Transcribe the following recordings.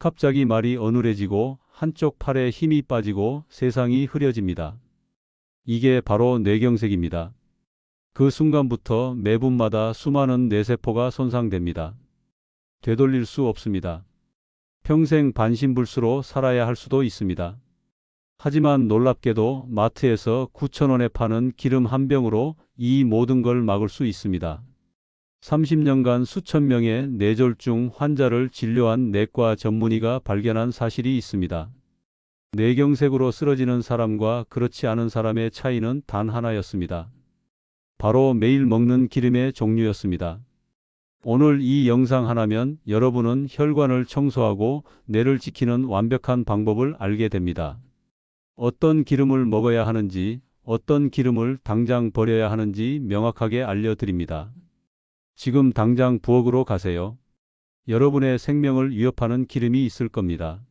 갑자기 말이 어눌해지고 한쪽 팔에 힘이 빠지고 세상이 흐려집니다. 이게 바로 뇌경색입니다. 그 순간부터 매분마다 수많은 뇌세포가 손상됩니다. 되돌릴 수 없습니다. 평생 반신불수로 살아야 할 수도 있습니다. 하지만 놀랍게도 마트에서 9,000원에 파는 기름 한 병으로 이 모든 걸 막을 수 있습니다. 30년간 수천 명의 뇌졸중 환자를 진료한 내과 전문의가 발견한 사실이 있습니다. 뇌경색으로 쓰러지는 사람과 그렇지 않은 사람의 차이는 단 하나였습니다. 바로 매일 먹는 기름의 종류였습니다. 오늘 이 영상 하나면 여러분은 혈관을 청소하고 뇌를 지키는 완벽한 방법을 알게 됩니다. 어떤 기름을 먹어야 하는지, 어떤 기름을 당장 버려야 하는지 명확하게 알려드립니다. 지금 당장 부엌으로 가세요. 여러분의 생명을 위협하는 기름이 있을 겁니다.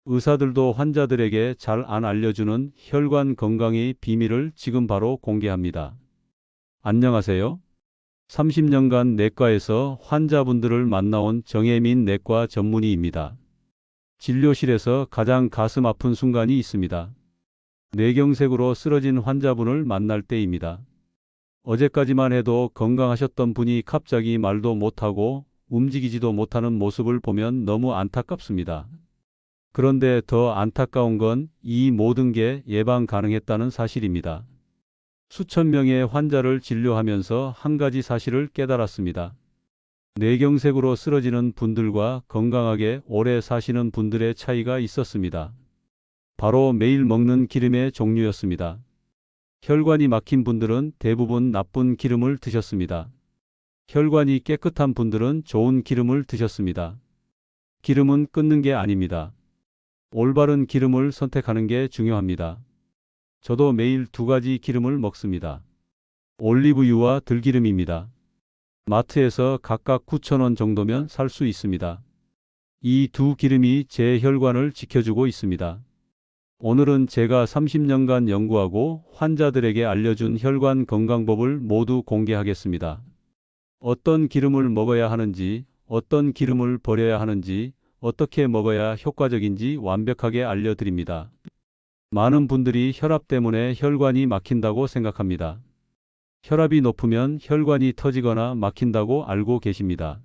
의사들도 환자들에게 잘 안 알려주는 혈관 건강의 비밀을 지금 바로 공개합니다. 안녕하세요. 30년간 내과에서 환자분들을 만나온 정혜민 내과 전문의입니다. 진료실에서 가장 가슴 아픈 순간이 있습니다. 뇌경색으로 쓰러진 환자분을 만날 때입니다. 어제까지만 해도 건강하셨던 분이 갑자기 말도 못하고 움직이지도 못하는 모습을 보면 너무 안타깝습니다. 그런데 더 안타까운 건 이 모든 게 예방 가능했다는 사실입니다. 수천 명의 환자를 진료하면서 한 가지 사실을 깨달았습니다. 뇌경색으로 쓰러지는 분들과 건강하게 오래 사시는 분들의 차이가 있었습니다. 바로 매일 먹는 기름의 종류였습니다. 혈관이 막힌 분들은 대부분 나쁜 기름을 드셨습니다. 혈관이 깨끗한 분들은 좋은 기름을 드셨습니다. 기름은 끊는 게 아닙니다. 올바른 기름을 선택하는 게 중요합니다. 저도 매일 두 가지 기름을 먹습니다. 올리브유와 들기름입니다. 마트에서 각각 9,000원 정도면 살 수 있습니다. 이 두 기름이 제 혈관을 지켜주고 있습니다. 오늘은 제가 30년간 연구하고 환자들에게 알려준 혈관 건강법을 모두 공개하겠습니다. 어떤 기름을 먹어야 하는지, 어떤 기름을 버려야 하는지, 어떻게 먹어야 효과적인지 완벽하게 알려드립니다. 많은 분들이 혈압 때문에 혈관이 막힌다고 생각합니다. 혈압이 높으면 혈관이 터지거나 막힌다고 알고 계십니다.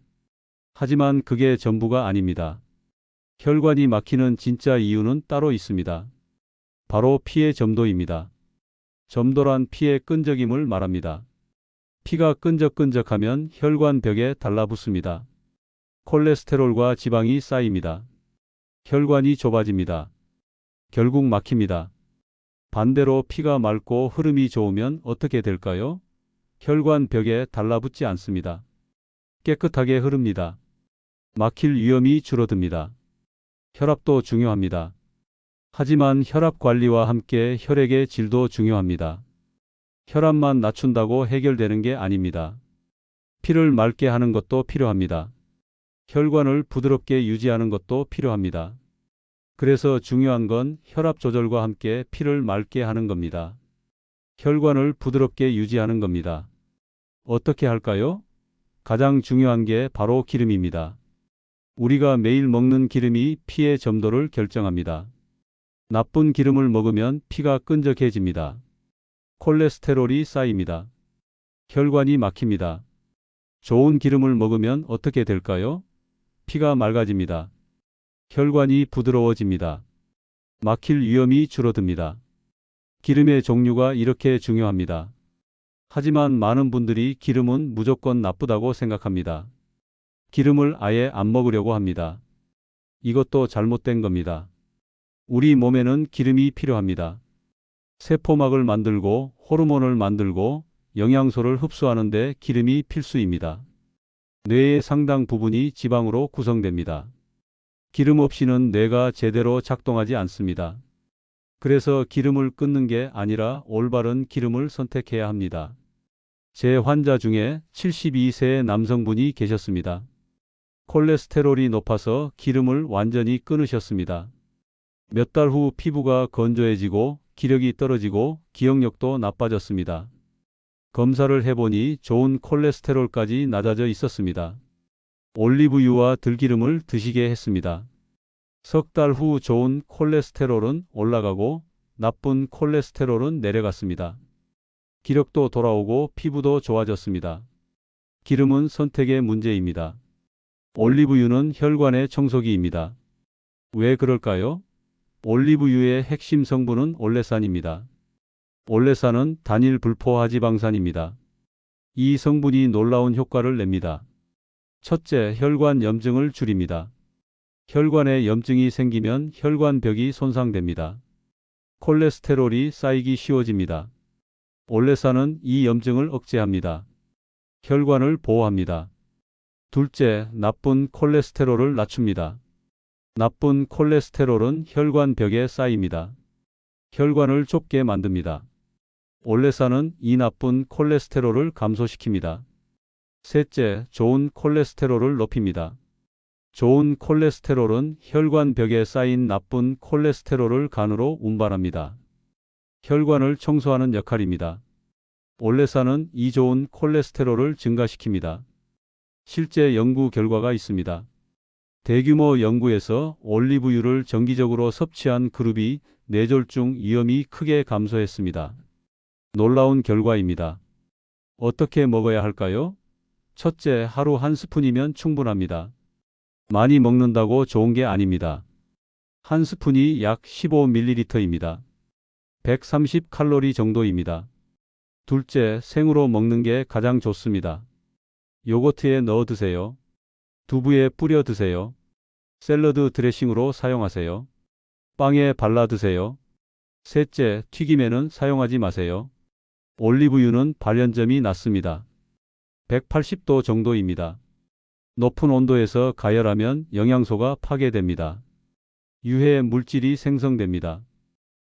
하지만 그게 전부가 아닙니다. 혈관이 막히는 진짜 이유는 따로 있습니다. 바로 피의 점도입니다. 점도란 피의 끈적임을 말합니다. 피가 끈적끈적하면 혈관 벽에 달라붙습니다. 콜레스테롤과 지방이 쌓입니다. 혈관이 좁아집니다. 결국 막힙니다. 반대로 피가 맑고 흐름이 좋으면 어떻게 될까요? 혈관 벽에 달라붙지 않습니다. 깨끗하게 흐릅니다. 막힐 위험이 줄어듭니다. 혈압도 중요합니다. 하지만 혈압 관리와 함께 혈액의 질도 중요합니다. 혈압만 낮춘다고 해결되는 게 아닙니다. 피를 맑게 하는 것도 필요합니다. 혈관을 부드럽게 유지하는 것도 필요합니다. 그래서 중요한 건 혈압 조절과 함께 피를 맑게 하는 겁니다. 혈관을 부드럽게 유지하는 겁니다. 어떻게 할까요? 가장 중요한 게 바로 기름입니다. 우리가 매일 먹는 기름이 피의 점도를 결정합니다. 나쁜 기름을 먹으면 피가 끈적해집니다. 콜레스테롤이 쌓입니다. 혈관이 막힙니다. 좋은 기름을 먹으면 어떻게 될까요? 피가 맑아집니다. 혈관이 부드러워집니다. 막힐 위험이 줄어듭니다. 기름의 종류가 이렇게 중요합니다. 하지만 많은 분들이 기름은 무조건 나쁘다고 생각합니다. 기름을 아예 안 먹으려고 합니다. 이것도 잘못된 겁니다. 우리 몸에는 기름이 필요합니다. 세포막을 만들고 호르몬을 만들고 영양소를 흡수하는 데 기름이 필수입니다. 뇌의 상당 부분이 지방으로 구성됩니다. 기름 없이는 뇌가 제대로 작동하지 않습니다. 그래서 기름을 끊는 게 아니라 올바른 기름을 선택해야 합니다. 제 환자 중에 72세의 남성분이 계셨습니다. 콜레스테롤이 높아서 기름을 완전히 끊으셨습니다. 몇 달 후 피부가 건조해지고 기력이 떨어지고 기억력도 나빠졌습니다. 검사를 해보니 좋은 콜레스테롤까지 낮아져 있었습니다. 올리브유와 들기름을 드시게 했습니다. 석 달 후 좋은 콜레스테롤은 올라가고 나쁜 콜레스테롤은 내려갔습니다. 기력도 돌아오고 피부도 좋아졌습니다. 기름은 선택의 문제입니다. 올리브유는 혈관의 청소기입니다. 왜 그럴까요? 올리브유의 핵심 성분은 올레산입니다. 올레산은 단일 불포화지방산입니다. 이 성분이 놀라운 효과를 냅니다. 첫째, 혈관 염증을 줄입니다. 혈관에 염증이 생기면 혈관벽이 손상됩니다. 콜레스테롤이 쌓이기 쉬워집니다. 올레산은 이 염증을 억제합니다. 혈관을 보호합니다. 둘째, 나쁜 콜레스테롤을 낮춥니다. 나쁜 콜레스테롤은 혈관벽에 쌓입니다. 혈관을 좁게 만듭니다. 올레산은 이 나쁜 콜레스테롤을 감소시킵니다. 셋째, 좋은 콜레스테롤을 높입니다. 좋은 콜레스테롤은 혈관벽에 쌓인 나쁜 콜레스테롤을 간으로 운반합니다. 혈관을 청소하는 역할입니다. 올레산은 이 좋은 콜레스테롤을 증가시킵니다. 실제 연구 결과가 있습니다. 대규모 연구에서 올리브유를 정기적으로 섭취한 그룹이 뇌졸중 위험이 크게 감소했습니다. 놀라운 결과입니다. 어떻게 먹어야 할까요? 첫째, 하루 한 스푼이면 충분합니다. 많이 먹는다고 좋은 게 아닙니다. 한 스푼이 약 15ml입니다. 130칼로리 정도입니다. 둘째, 생으로 먹는 게 가장 좋습니다. 요거트에 넣어 드세요. 두부에 뿌려 드세요. 샐러드 드레싱으로 사용하세요. 빵에 발라 드세요. 셋째, 튀김에는 사용하지 마세요. 올리브유는 발연점이 낮습니다. 180도 정도입니다. 높은 온도에서 가열하면 영양소가 파괴됩니다. 유해 물질이 생성됩니다.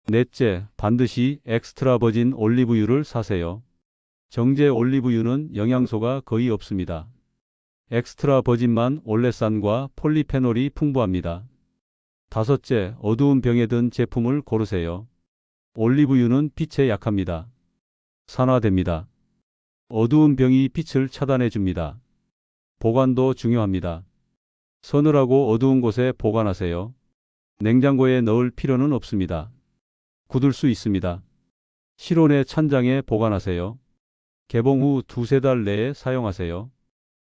넷째, 반드시 엑스트라 버진 올리브유를 사세요. 정제 올리브유는 영양소가 거의 없습니다. 엑스트라 버진만 올레산과 폴리페놀이 풍부합니다. 다섯째, 어두운 병에 든 제품을 고르세요. 올리브유는 빛에 약합니다. 산화됩니다. 어두운 병이 빛을 차단해 줍니다. 보관도 중요합니다. 서늘하고 어두운 곳에 보관하세요. 냉장고에 넣을 필요는 없습니다. 굳을 수 있습니다. 실온의 찬장에 보관하세요. 개봉 후 두세 달 내에 사용하세요.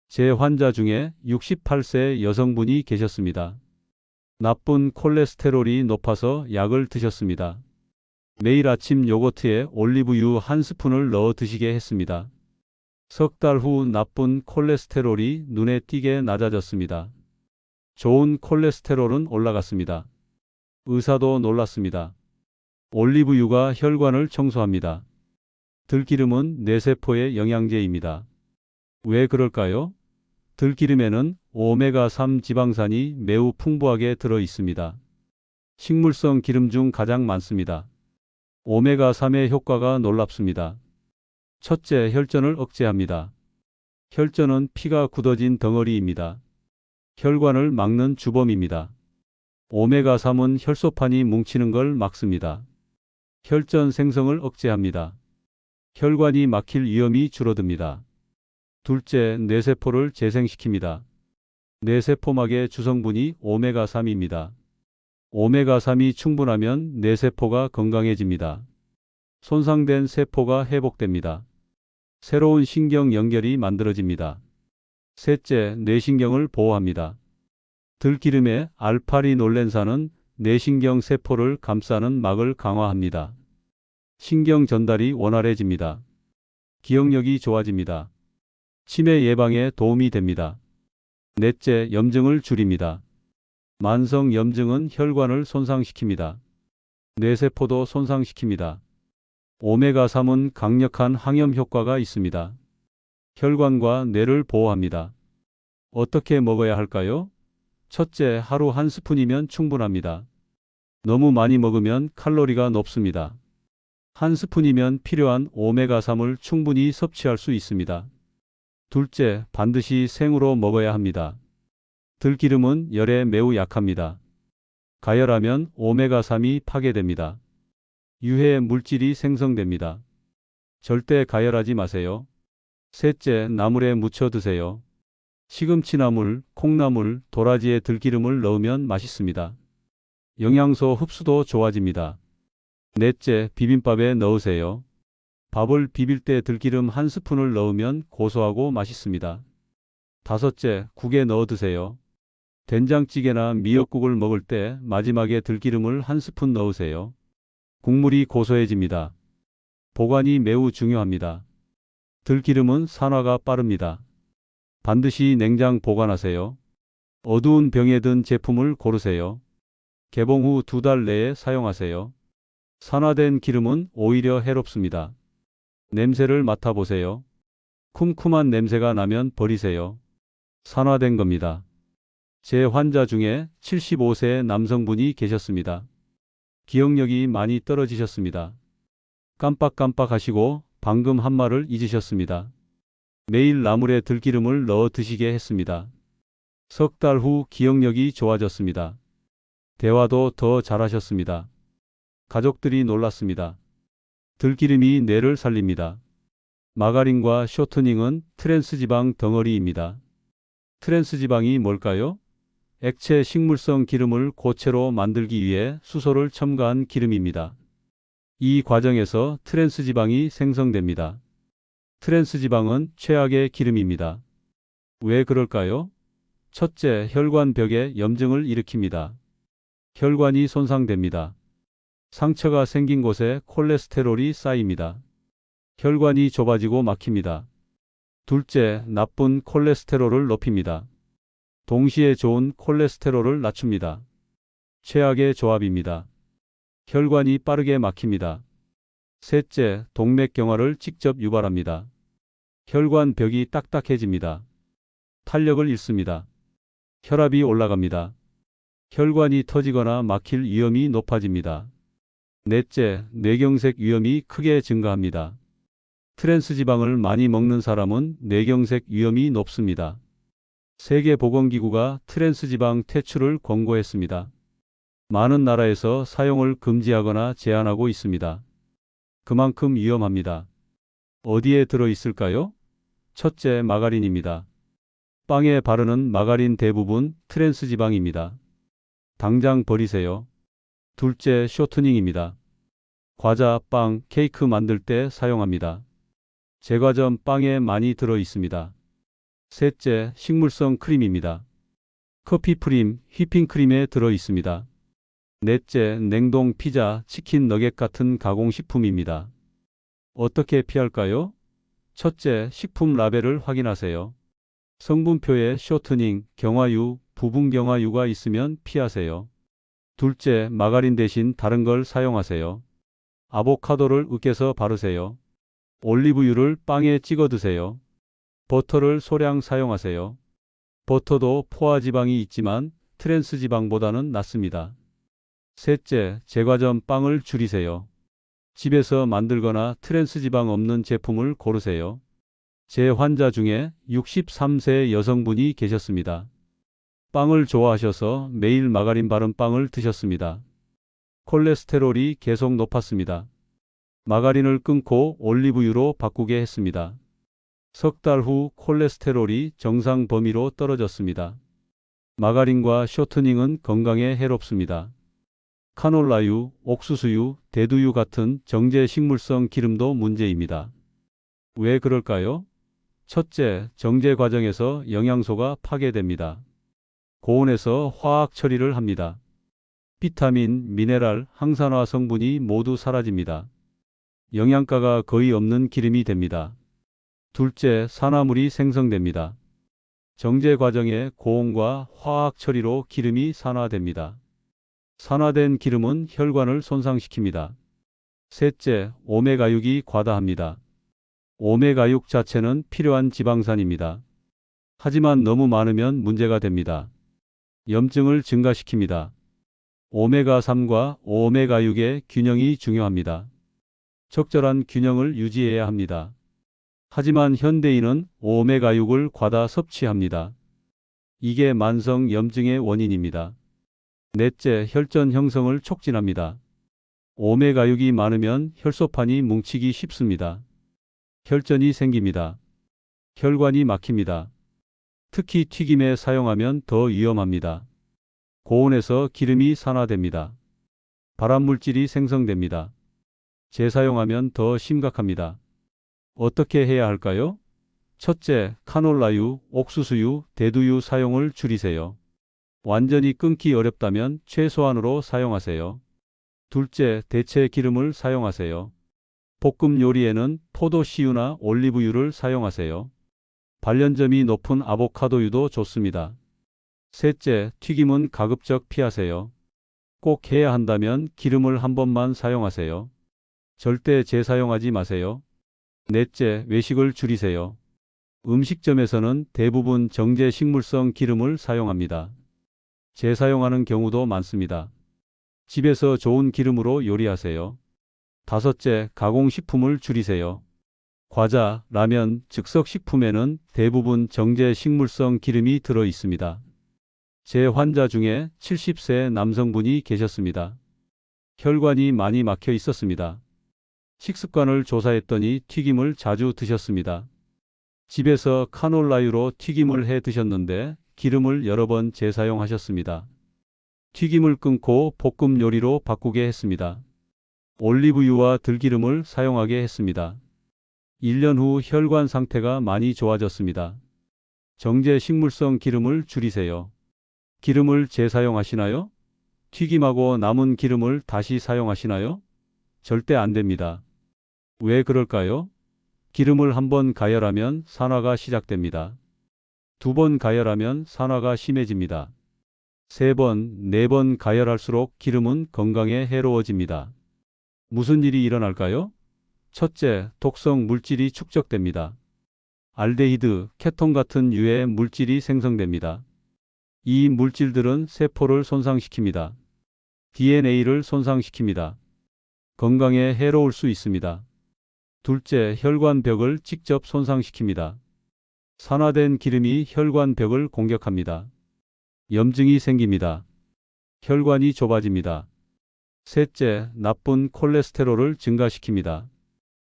제 환자 중에 68세 여성분이 계셨습니다. 나쁜 콜레스테롤이 높아서 약을 드셨습니다. 매일 아침 요거트에 올리브유 한 스푼을 넣어 드시게 했습니다. 석 달 후 나쁜 콜레스테롤이 눈에 띄게 낮아졌습니다. 좋은 콜레스테롤은 올라갔습니다. 의사도 놀랐습니다. 올리브유가 혈관을 청소합니다. 들기름은 뇌세포의 영양제입니다. 왜 그럴까요? 들기름에는 오메가3 지방산이 매우 풍부하게 들어 있습니다. 식물성 기름 중 가장 많습니다. 오메가3의 효과가 놀랍습니다. 첫째, 혈전을 억제합니다. 혈전은 피가 굳어진 덩어리입니다. 혈관을 막는 주범입니다. 오메가3은 혈소판이 뭉치는 걸 막습니다. 혈전 생성을 억제합니다. 혈관이 막힐 위험이 줄어듭니다. 둘째, 뇌세포를 재생시킵니다. 뇌세포막의 주성분이 오메가3입니다. 오메가3이 충분하면 뇌세포가 건강해집니다. 손상된 세포가 회복됩니다. 새로운 신경 연결이 만들어집니다. 셋째, 뇌신경을 보호합니다. 들기름의 알파리놀렌산은 뇌신경 세포를 감싸는 막을 강화합니다. 신경 전달이 원활해집니다. 기억력이 좋아집니다. 치매 예방에 도움이 됩니다. 넷째, 염증을 줄입니다. 만성 염증은 혈관을 손상시킵니다. 뇌세포도 손상시킵니다. 오메가3은 강력한 항염 효과가 있습니다. 혈관과 뇌를 보호합니다. 어떻게 먹어야 할까요? 첫째, 하루 한 스푼이면 충분합니다. 너무 많이 먹으면 칼로리가 높습니다. 한 스푼이면 필요한 오메가3을 충분히 섭취할 수 있습니다. 둘째, 반드시 생으로 먹어야 합니다. 들기름은 열에 매우 약합니다. 가열하면 오메가3이 파괴됩니다. 유해 물질이 생성됩니다. 절대 가열하지 마세요. 셋째, 나물에 무쳐 드세요. 시금치나물, 콩나물, 도라지에 들기름을 넣으면 맛있습니다. 영양소 흡수도 좋아집니다. 넷째, 비빔밥에 넣으세요. 밥을 비빌 때 들기름 한 스푼을 넣으면 고소하고 맛있습니다. 다섯째, 국에 넣어 드세요. 된장찌개나 미역국을 먹을 때 마지막에 들기름을 한 스푼 넣으세요. 국물이 고소해집니다. 보관이 매우 중요합니다. 들기름은 산화가 빠릅니다. 반드시 냉장 보관하세요. 어두운 병에 든 제품을 고르세요. 개봉 후 2달 내에 사용하세요. 산화된 기름은 오히려 해롭습니다. 냄새를 맡아보세요. 쿰쿰한 냄새가 나면 버리세요. 산화된 겁니다. 제 환자 중에 75세 남성분이 계셨습니다. 기억력이 많이 떨어지셨습니다. 깜빡깜빡 하시고 방금 한 말을 잊으셨습니다. 매일 나물에 들기름을 넣어 드시게 했습니다. 석 달 후 기억력이 좋아졌습니다. 대화도 더 잘하셨습니다. 가족들이 놀랐습니다. 들기름이 뇌를 살립니다. 마가린과 쇼트닝은 트랜스지방 덩어리입니다. 트랜스지방이 뭘까요? 액체 식물성 기름을 고체로 만들기 위해 수소를 첨가한 기름입니다. 이 과정에서 트랜스지방이 생성됩니다. 트랜스지방은 최악의 기름입니다. 왜 그럴까요? 첫째, 혈관벽에 염증을 일으킵니다. 혈관이 손상됩니다. 상처가 생긴 곳에 콜레스테롤이 쌓입니다. 혈관이 좁아지고 막힙니다. 둘째, 나쁜 콜레스테롤을 높입니다. 동시에 좋은 콜레스테롤을 낮춥니다. 최악의 조합입니다. 혈관이 빠르게 막힙니다. 셋째, 동맥경화를 직접 유발합니다. 혈관 벽이 딱딱해집니다. 탄력을 잃습니다. 혈압이 올라갑니다. 혈관이 터지거나 막힐 위험이 높아집니다. 넷째, 뇌경색 위험이 크게 증가합니다. 트랜스지방을 많이 먹는 사람은 뇌경색 위험이 높습니다. 세계보건기구가 트랜스지방 퇴출을 권고했습니다. 많은 나라에서 사용을 금지하거나 제한하고 있습니다. 그만큼 위험합니다. 어디에 들어 있을까요? 첫째, 마가린입니다. 빵에 바르는 마가린 대부분 트랜스지방입니다. 당장 버리세요. 둘째, 쇼트닝입니다. 과자, 빵, 케이크 만들 때 사용합니다. 제과점 빵에 많이 들어 있습니다. 셋째, 식물성 크림입니다. 커피 프림, 휘핑크림에 들어 있습니다. 넷째, 냉동 피자, 치킨 너겟 같은 가공식품입니다. 어떻게 피할까요? 첫째, 식품 라벨을 확인하세요. 성분표에 쇼트닝, 경화유, 부분 경화유가 있으면 피하세요. 둘째, 마가린 대신 다른 걸 사용하세요. 아보카도를 으깨서 바르세요. 올리브유를 빵에 찍어 드세요. 버터를 소량 사용하세요. 버터도 포화지방이 있지만 트랜스지방보다는 낫습니다. 셋째, 제과점 빵을 줄이세요. 집에서 만들거나 트랜스지방 없는 제품을 고르세요. 제 환자 중에 63세 여성분이 계셨습니다. 빵을 좋아하셔서 매일 마가린 바른 빵을 드셨습니다. 콜레스테롤이 계속 높았습니다. 마가린을 끊고 올리브유로 바꾸게 했습니다. 석 달 후 콜레스테롤이 정상 범위로 떨어졌습니다. 마가린과 쇼트닝은 건강에 해롭습니다. 카놀라유, 옥수수유, 대두유 같은 정제 식물성 기름도 문제입니다. 왜 그럴까요? 첫째, 정제 과정에서 영양소가 파괴됩니다. 고온에서 화학 처리를 합니다. 비타민, 미네랄, 항산화 성분이 모두 사라집니다. 영양가가 거의 없는 기름이 됩니다. 둘째, 산화물이 생성됩니다. 정제 과정의 고온과 화학 처리로 기름이 산화됩니다. 산화된 기름은 혈관을 손상시킵니다. 셋째, 오메가6이 과다합니다. 오메가6 자체는 필요한 지방산입니다. 하지만 너무 많으면 문제가 됩니다. 염증을 증가시킵니다. 오메가3과 오메가6의 균형이 중요합니다. 적절한 균형을 유지해야 합니다. 하지만 현대인은 오메가6을 과다 섭취합니다. 이게 만성 염증의 원인입니다. 넷째, 혈전 형성을 촉진합니다. 오메가6이 많으면 혈소판이 뭉치기 쉽습니다. 혈전이 생깁니다. 혈관이 막힙니다. 특히 튀김에 사용하면 더 위험합니다. 고온에서 기름이 산화됩니다. 발암물질이 생성됩니다. 재사용하면 더 심각합니다. 어떻게 해야 할까요? 첫째, 카놀라유, 옥수수유, 대두유 사용을 줄이세요. 완전히 끊기 어렵다면 최소한으로 사용하세요. 둘째, 대체 기름을 사용하세요. 볶음 요리에는 포도씨유나 올리브유를 사용하세요. 발연점이 높은 아보카도유도 좋습니다. 셋째, 튀김은 가급적 피하세요. 꼭 해야 한다면 기름을 한 번만 사용하세요. 절대 재사용하지 마세요. 넷째, 외식을 줄이세요. 음식점에서는 대부분 정제 식물성 기름을 사용합니다. 재사용하는 경우도 많습니다. 집에서 좋은 기름으로 요리하세요. 다섯째, 가공식품을 줄이세요. 과자, 라면, 즉석식품에는 대부분 정제 식물성 기름이 들어 있습니다. 제 환자 중에 70세 남성분이 계셨습니다. 혈관이 많이 막혀 있었습니다. 식습관을 조사했더니 튀김을 자주 드셨습니다. 집에서 카놀라유로 튀김을 해 드셨는데 기름을 여러 번 재사용하셨습니다. 튀김을 끊고 볶음 요리로 바꾸게 했습니다. 올리브유와 들기름을 사용하게 했습니다. 1년 후 혈관 상태가 많이 좋아졌습니다. 정제 식물성 기름을 줄이세요. 기름을 재사용하시나요? 튀김하고 남은 기름을 다시 사용하시나요? 절대 안 됩니다. 왜 그럴까요? 기름을 한 번 가열하면 산화가 시작됩니다. 2번 가열하면 산화가 심해집니다. 3번, 4번 가열할수록 기름은 건강에 해로워집니다. 무슨 일이 일어날까요? 첫째, 독성 물질이 축적됩니다. 알데히드, 케톤 같은 유해 물질이 생성됩니다. 이 물질들은 세포를 손상시킵니다. DNA를 손상시킵니다. 건강에 해로울 수 있습니다. 둘째, 혈관벽을 직접 손상시킵니다. 산화된 기름이 혈관벽을 공격합니다. 염증이 생깁니다. 혈관이 좁아집니다. 셋째, 나쁜 콜레스테롤을 증가시킵니다.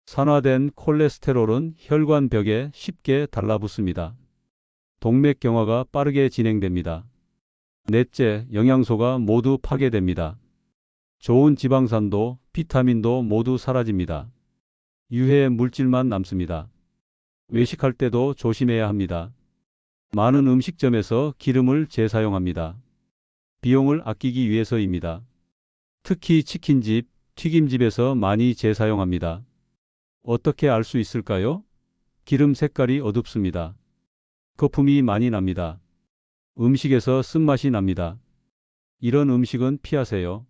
산화된 콜레스테롤은 혈관벽에 쉽게 달라붙습니다. 동맥경화가 빠르게 진행됩니다. 넷째, 영양소가 모두 파괴됩니다. 좋은 지방산도, 비타민도 모두 사라집니다. 유해 물질만 남습니다. 외식할 때도 조심해야 합니다. 많은 음식점에서 기름을 재사용합니다. 비용을 아끼기 위해서입니다. 특히 치킨집, 튀김집에서 많이 재사용합니다. 어떻게 알 수 있을까요? 기름 색깔이 어둡습니다. 거품이 많이 납니다. 음식에서 쓴맛이 납니다. 이런 음식은 피하세요.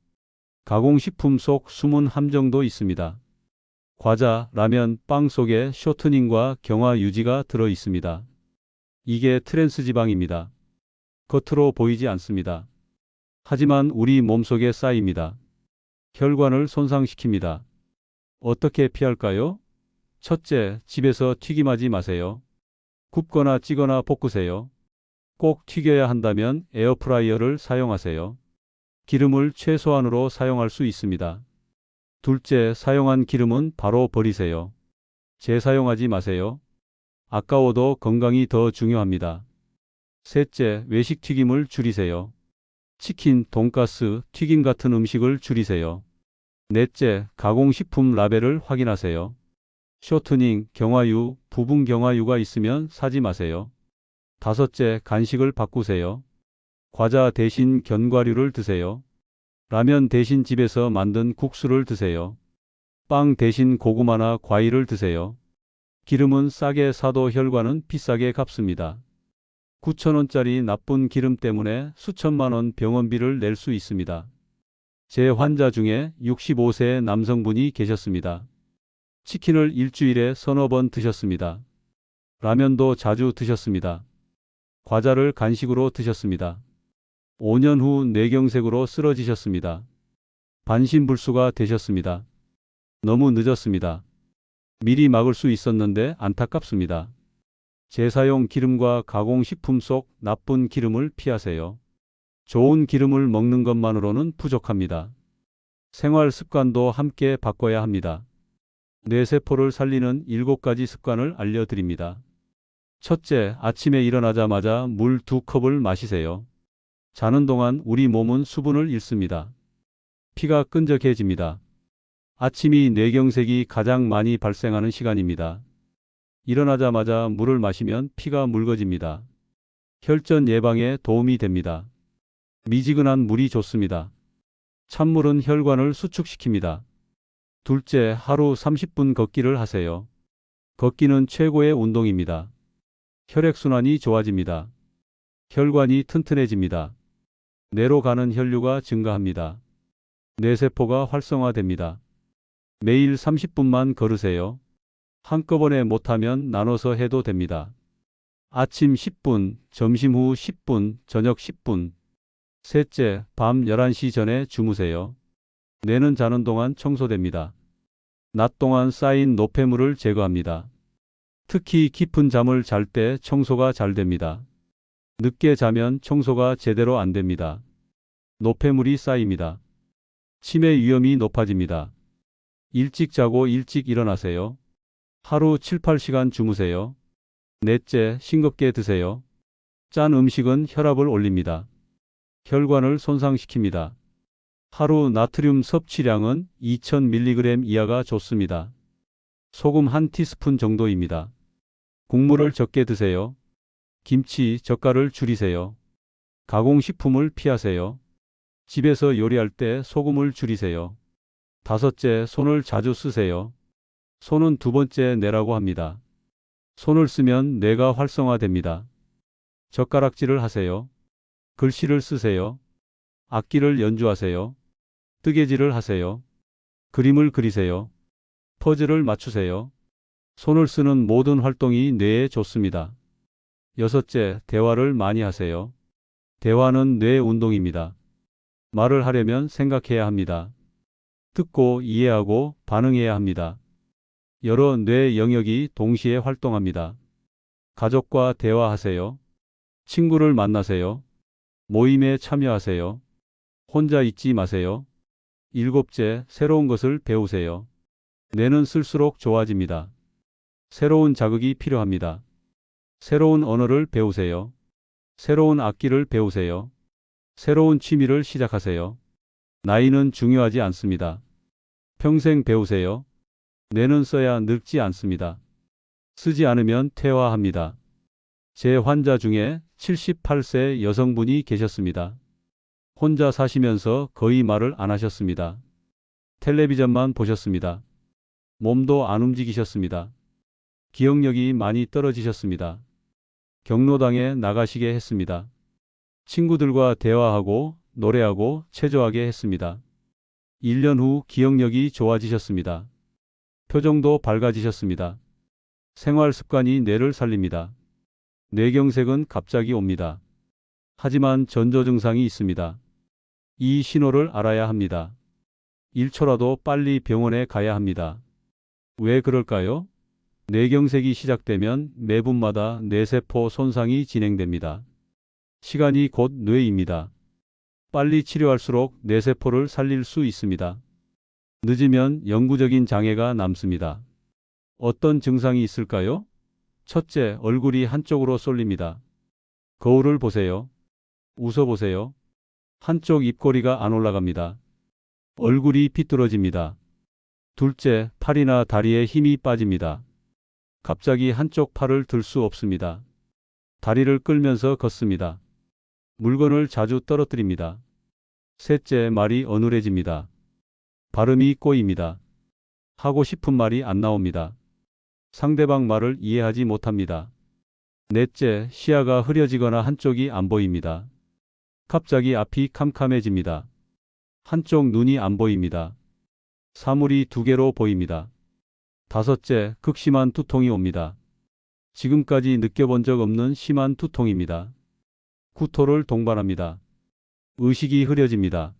가공식품 속 숨은 함정도 있습니다. 과자, 라면, 빵 속에 쇼트닝과 경화 유지가 들어 있습니다. 이게 트랜스 지방입니다. 겉으로 보이지 않습니다. 하지만 우리 몸속에 쌓입니다. 혈관을 손상시킵니다. 어떻게 피할까요? 첫째, 집에서 튀김하지 마세요. 굽거나 찌거나 볶으세요. 꼭 튀겨야 한다면 에어프라이어를 사용하세요. 기름을 최소한으로 사용할 수 있습니다. 둘째, 사용한 기름은 바로 버리세요. 재사용하지 마세요. 아까워도 건강이 더 중요합니다. 셋째, 외식 튀김을 줄이세요. 치킨, 돈가스, 튀김 같은 음식을 줄이세요. 넷째, 가공식품 라벨을 확인하세요. 쇼트닝, 경화유, 부분 경화유가 있으면 사지 마세요. 다섯째, 간식을 바꾸세요. 과자 대신 견과류를 드세요. 라면 대신 집에서 만든 국수를 드세요. 빵 대신 고구마나 과일을 드세요. 기름은 싸게 사도 혈관은 비싸게 갚습니다. 9,000원짜리 나쁜 기름 때문에 수천만 원 병원비를 낼 수 있습니다. 제 환자 중에 65세 남성분이 계셨습니다. 치킨을 일주일에 서너 번 드셨습니다. 라면도 자주 드셨습니다. 과자를 간식으로 드셨습니다. 5년 후 뇌경색으로 쓰러지셨습니다. 반신불수가 되셨습니다. 너무 늦었습니다. 미리 막을 수 있었는데 안타깝습니다. 재사용 기름과 가공식품 속 나쁜 기름을 피하세요. 좋은 기름을 먹는 것만으로는 부족합니다. 생활 습관도 함께 바꿔야 합니다. 뇌세포를 살리는 7가지 습관을 알려드립니다. 첫째, 아침에 일어나자마자 물 2컵을 마시세요. 자는 동안 우리 몸은 수분을 잃습니다. 피가 끈적해집니다. 아침이 뇌경색이 가장 많이 발생하는 시간입니다. 일어나자마자 물을 마시면 피가 묽어집니다. 혈전 예방에 도움이 됩니다. 미지근한 물이 좋습니다. 찬물은 혈관을 수축시킵니다. 둘째, 하루 30분 걷기를 하세요. 걷기는 최고의 운동입니다. 혈액순환이 좋아집니다. 혈관이 튼튼해집니다. 뇌로 가는 혈류가 증가합니다. 뇌세포가 활성화됩니다. 매일 30분만 걸으세요. 한꺼번에 못하면 나눠서 해도 됩니다. 아침 10분, 점심 후 10분, 저녁 10분. 셋째, 밤 11시 전에 주무세요. 뇌는 자는 동안 청소됩니다. 낮 동안 쌓인 노폐물을 제거합니다. 특히 깊은 잠을 잘 때 청소가 잘 됩니다. 늦게 자면 청소가 제대로 안 됩니다. 노폐물이 쌓입니다. 치매 위험이 높아집니다. 일찍 자고 일찍 일어나세요. 하루 7, 8시간 주무세요. 넷째, 싱겁게 드세요. 짠 음식은 혈압을 올립니다. 혈관을 손상시킵니다. 하루 나트륨 섭취량은 2000mg 이하가 좋습니다. 소금 1티스푼 정도입니다. 국물을 적게 드세요. 김치, 젓갈을 줄이세요. 가공식품을 피하세요. 집에서 요리할 때 소금을 줄이세요. 다섯째, 손을 자주 쓰세요. 손은 두 번째 뇌라고 합니다. 손을 쓰면 뇌가 활성화됩니다. 젓가락질을 하세요. 글씨를 쓰세요. 악기를 연주하세요. 뜨개질을 하세요. 그림을 그리세요. 퍼즐을 맞추세요. 손을 쓰는 모든 활동이 뇌에 좋습니다. 여섯째, 대화를 많이 하세요. 대화는 뇌 운동입니다. 말을 하려면 생각해야 합니다. 듣고 이해하고 반응해야 합니다. 여러 뇌 영역이 동시에 활동합니다. 가족과 대화하세요. 친구를 만나세요. 모임에 참여하세요. 혼자 있지 마세요. 일곱째, 새로운 것을 배우세요. 뇌는 쓸수록 좋아집니다. 새로운 자극이 필요합니다. 새로운 언어를 배우세요. 새로운 악기를 배우세요. 새로운 취미를 시작하세요. 나이는 중요하지 않습니다. 평생 배우세요. 뇌는 써야 늙지 않습니다. 쓰지 않으면 퇴화합니다. 제 환자 중에 78세 여성분이 계셨습니다. 혼자 사시면서 거의 말을 안 하셨습니다. 텔레비전만 보셨습니다. 몸도 안 움직이셨습니다. 기억력이 많이 떨어지셨습니다. 경로당에 나가시게 했습니다. 친구들과 대화하고 노래하고 체조하게 했습니다. 1년 후 기억력이 좋아지셨습니다. 표정도 밝아지셨습니다. 생활 습관이 뇌를 살립니다. 뇌경색은 갑자기 옵니다. 하지만 전조 증상이 있습니다. 이 신호를 알아야 합니다. 1초라도 빨리 병원에 가야 합니다. 왜 그럴까요? 뇌경색이 시작되면 매분마다 뇌세포 손상이 진행됩니다. 시간이 곧 뇌입니다. 빨리 치료할수록 뇌세포를 살릴 수 있습니다. 늦으면 영구적인 장애가 남습니다. 어떤 증상이 있을까요? 첫째, 얼굴이 한쪽으로 쏠립니다. 거울을 보세요. 웃어보세요. 한쪽 입꼬리가 안 올라갑니다. 얼굴이 비뚤어집니다. 둘째, 팔이나 다리에 힘이 빠집니다. 갑자기 한쪽 팔을 들 수 없습니다. 다리를 끌면서 걷습니다. 물건을 자주 떨어뜨립니다. 셋째, 말이 어눌해집니다. 발음이 꼬입니다. 하고 싶은 말이 안 나옵니다. 상대방 말을 이해하지 못합니다. 넷째, 시야가 흐려지거나 한쪽이 안 보입니다. 갑자기 앞이 캄캄해집니다. 한쪽 눈이 안 보입니다. 사물이 두 개로 보입니다. 다섯째, 극심한 두통이 옵니다. 지금까지 느껴본 적 없는 심한 두통입니다. 구토를 동반합니다. 의식이 흐려집니다.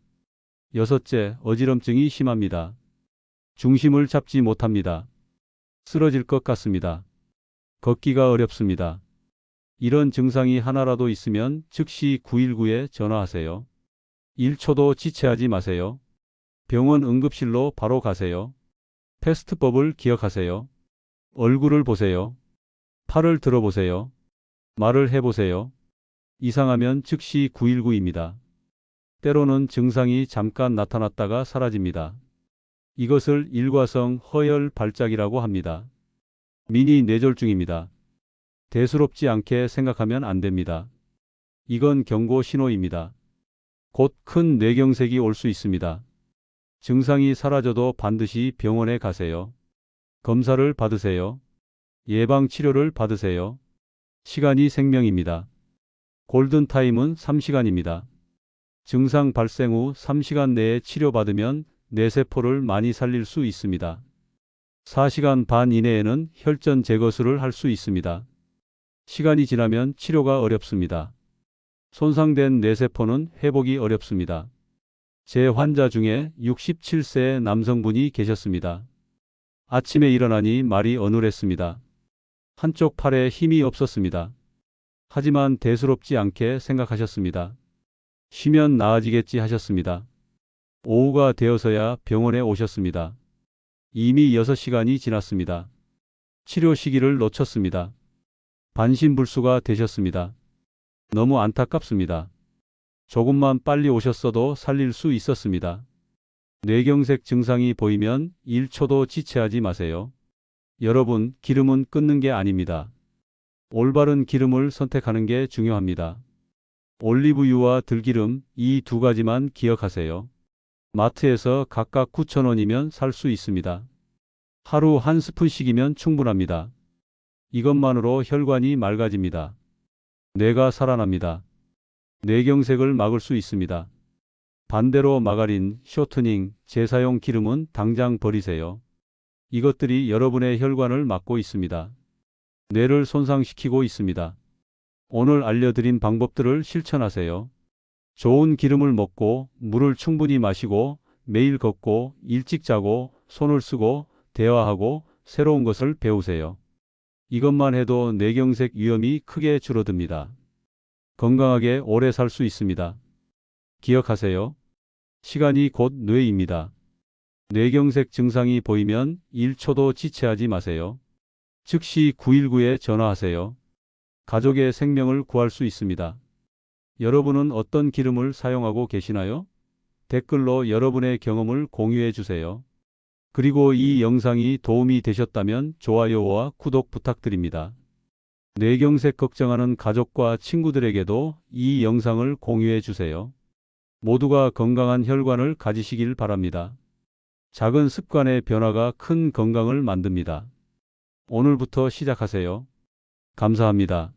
여섯째, 어지럼증이 심합니다. 중심을 잡지 못합니다. 쓰러질 것 같습니다. 걷기가 어렵습니다. 이런 증상이 하나라도 있으면 즉시 919에 전화하세요. 1초도 지체하지 마세요. 병원 응급실로 바로 가세요. 패스트법을 기억하세요. 얼굴을 보세요. 팔을 들어보세요. 말을 해보세요. 이상하면 즉시 919입니다. 때로는 증상이 잠깐 나타났다가 사라집니다. 이것을 일과성 허혈 발작이라고 합니다. 미니 뇌졸중입니다. 대수롭지 않게 생각하면 안 됩니다. 이건 경고 신호입니다. 곧 큰 뇌경색이 올 수 있습니다. 증상이 사라져도 반드시 병원에 가세요. 검사를 받으세요. 예방치료를 받으세요. 시간이 생명입니다. 골든타임은 3시간입니다. 증상 발생 후 3시간 내에 치료받으면 뇌세포를 많이 살릴 수 있습니다. 4시간 반 이내에는 혈전 제거술을 할 수 있습니다. 시간이 지나면 치료가 어렵습니다. 손상된 뇌세포는 회복이 어렵습니다. 제 환자 중에 67세의 남성분이 계셨습니다. 아침에 일어나니 말이 어눌했습니다. 한쪽 팔에 힘이 없었습니다. 하지만 대수롭지 않게 생각하셨습니다. 쉬면 나아지겠지 하셨습니다. 오후가 되어서야 병원에 오셨습니다. 이미 6시간이 지났습니다. 치료 시기를 놓쳤습니다. 반신불수가 되셨습니다. 너무 안타깝습니다. 조금만 빨리 오셨어도 살릴 수 있었습니다. 뇌경색 증상이 보이면 1초도 지체하지 마세요. 여러분, 기름은 끊는 게 아닙니다. 올바른 기름을 선택하는 게 중요합니다. 올리브유와 들기름, 이 두 가지만 기억하세요. 마트에서 각각 9,000원이면 살 수 있습니다. 하루 한 스푼씩이면 충분합니다. 이것만으로 혈관이 맑아집니다. 뇌가 살아납니다. 뇌경색을 막을 수 있습니다. 반대로 마가린, 쇼트닝, 재사용 기름은 당장 버리세요. 이것들이 여러분의 혈관을 막고 있습니다. 뇌를 손상시키고 있습니다. 오늘 알려드린 방법들을 실천하세요. 좋은 기름을 먹고 물을 충분히 마시고 매일 걷고 일찍 자고 손을 쓰고 대화하고 새로운 것을 배우세요. 이것만 해도 뇌경색 위험이 크게 줄어듭니다. 건강하게 오래 살 수 있습니다. 기억하세요. 시간이 곧 뇌입니다. 뇌경색 증상이 보이면 1초도 지체하지 마세요. 즉시 919에 전화하세요. 가족의 생명을 구할 수 있습니다. 여러분은 어떤 기름을 사용하고 계시나요? 댓글로 여러분의 경험을 공유해 주세요. 그리고 이 영상이 도움이 되셨다면 좋아요와 구독 부탁드립니다. 뇌경색 걱정하는 가족과 친구들에게도 이 영상을 공유해 주세요. 모두가 건강한 혈관을 가지시길 바랍니다. 작은 습관의 변화가 큰 건강을 만듭니다. 오늘부터 시작하세요. 감사합니다.